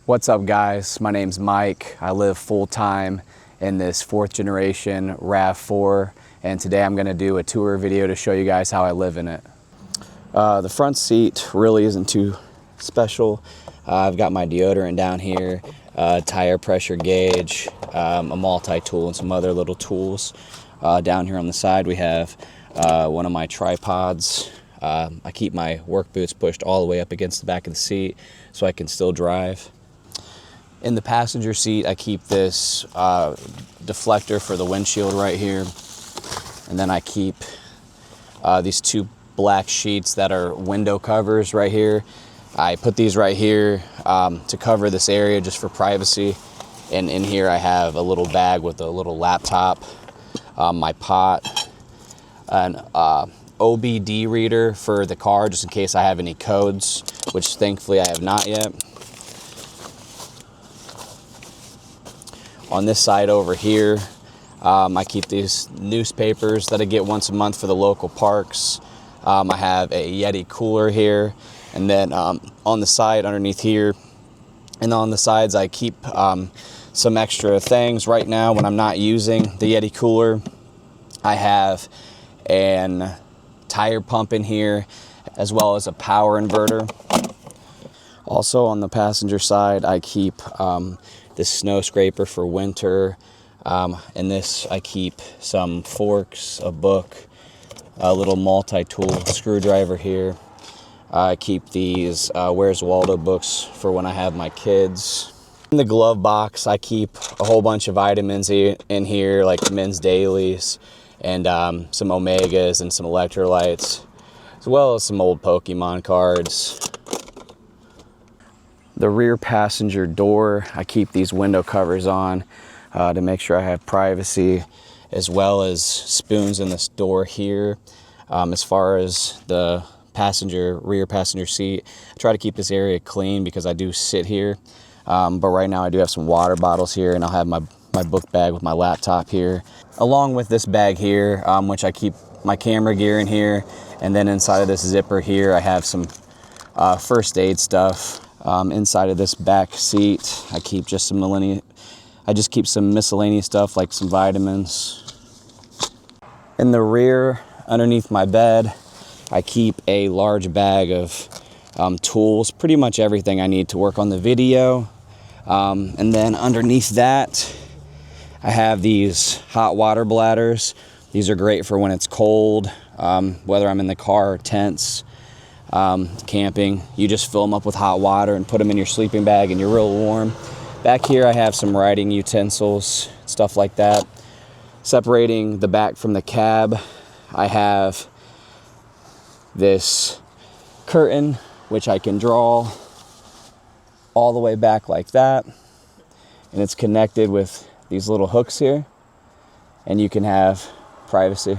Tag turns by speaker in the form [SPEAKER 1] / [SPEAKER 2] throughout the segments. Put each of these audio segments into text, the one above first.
[SPEAKER 1] What's up, guys? My name's Mike. I live full-time in this 4th generation Rav4, and today I'm going to do a tour video to show you guys how I live in it. The front seat really isn't too special. I've got my deodorant down here, tire pressure gauge, a multi-tool, and some other little tools. Down here on the side we have one of my tripods. I keep my work boots pushed all the way up against the back of the seat so I can still drive. In the passenger seat, I keep this deflector for the windshield right here. And then I keep these 2 black sheets that are window covers right here. I put these right here to cover this area just for privacy. And in here I have a little bag with a little laptop, my pot, an OBD reader for the car just in case I have any codes, which thankfully I have not yet. On this side over here, I keep these newspapers that I get once a month for the local parks. I have a Yeti cooler here, and then on the side underneath here and on the sides I keep some extra things. Right now when I'm not using the Yeti cooler, I have an tire pump in here as well as a power inverter. Also on the passenger side I keep this snow scraper for winter. In this I keep some forks, a book, a little multi-tool screwdriver here. I keep these Where's Waldo books for when I have my kids. In the glove box I keep a whole bunch of vitamins in here, like men's dailies and some omegas and some electrolytes, as well as some old Pokemon cards. The rear passenger door, I keep these window covers on to make sure I have privacy, as well as spoons in this door here. As far as the rear passenger seat, I try to keep this area clean because I do sit here. But right now I do have some water bottles here, and I'll have my book bag with my laptop here, along with this bag here, which I keep my camera gear in here. And then inside of this zipper here, I have some first aid stuff. Inside of this back seat, I keep just some miscellaneous stuff like some vitamins. In the rear, underneath my bed, I keep a large bag of tools, pretty much everything I need to work on the video. And then underneath that, I have these hot water bladders. These are great for when it's cold, whether I'm in the car or tents. Camping, you just fill them up with hot water and put them in your sleeping bag and you're real warm. Back here I have some writing utensils, stuff like that. Separating the back from the cab, I have this curtain which I can draw all the way back like that, and it's connected with these little hooks here, and you can have privacy.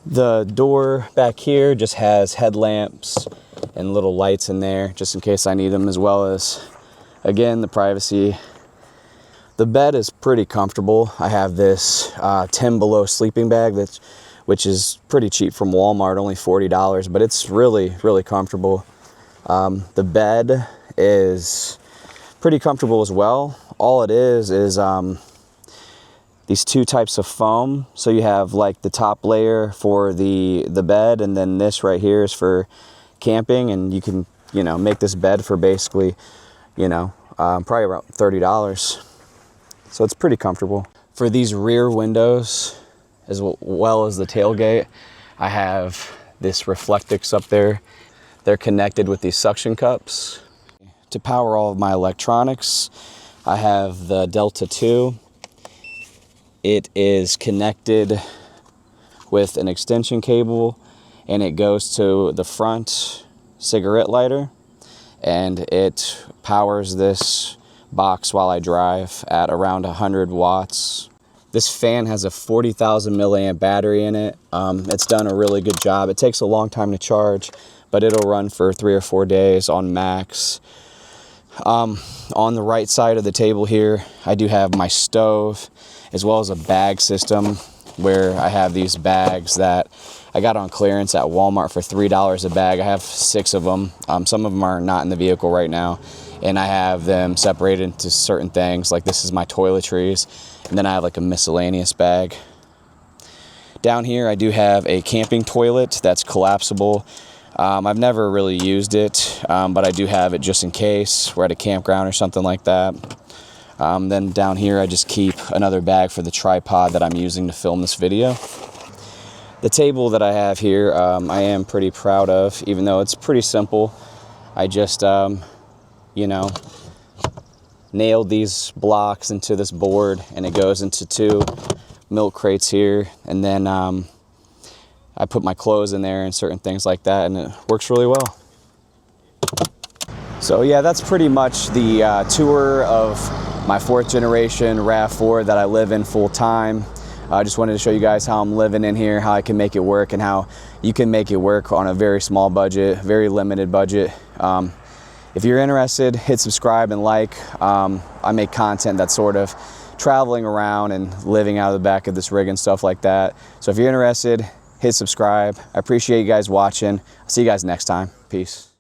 [SPEAKER 1] The door back here just has headlamps and little lights in there just in case I need them, as well as, again, the privacy. The bed is pretty comfortable. I have this 10 below sleeping bag which is pretty cheap from Walmart, only $40, but it's really, really comfortable. The bed is pretty comfortable as well. All it is these 2 types of foam. So you have like the top layer for the bed, and then this right here is for camping, and you can, make this bed for basically, probably around $30. So it's pretty comfortable. For these rear windows, as well as the tailgate, I have this Reflectix up there. They're connected with these suction cups. To power all of my electronics, I have the Delta 2. It is connected with an extension cable, and it goes to the front cigarette lighter, and it powers this box while I drive at around 100 watts. This fan has a 40,000 milliamp battery in it. It's done a really good job. It takes a long time to charge, but it'll run for 3 or 4 days on max. On the right side of the table here, I do have my stove, as well as a bag system where I have these bags that I got on clearance at Walmart for $3 a bag. I have 6 of them. Some of them are not in the vehicle right now. and I have them separated into certain things. Like this is my toiletries, and then I have like a miscellaneous bag. Down here I do have a camping toilet that's collapsible. I've never really used it, but I do have it just in case we're at a campground or something like that. Then down here I just keep another bag for the tripod that I'm using to film this video. The table that I have here, I am pretty proud of, even though it's pretty simple. I just, you know, nailed these blocks into this board, and it goes into 2 milk crates here, and then I put my clothes in there and certain things like that, and it works really well. So yeah, that's pretty much the tour of my 4th generation RAV4 that I live in full time. I just wanted to show you guys how I'm living in here, how I can make it work, and how you can make it work on a very small budget, very limited budget. If you're interested, hit subscribe and like. I make content that's sort of traveling around and living out of the back of this rig and stuff like that. So if you're interested, hit subscribe. I appreciate you guys watching. I'll see you guys next time. Peace.